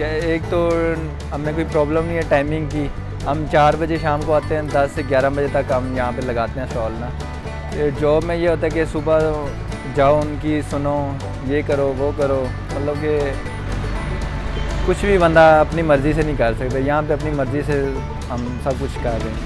क्या एक तो हमें कोई प्रॉब्लम नहीं है टाइमिंग की। हम 4 बजे शाम को आते हैं, 10 से 11 बजे तक हम यहाँ पे लगाते हैं स्टॉल ना। ये जॉब में ये होता है कि सुबह जाओ, उनकी सुनो, ये करो वो करो, मतलब कि कुछ भी बंदा अपनी मर्ज़ी से नहीं कर सकता। यहाँ पे अपनी मर्ज़ी से हम सब कुछ कर रहे हैं।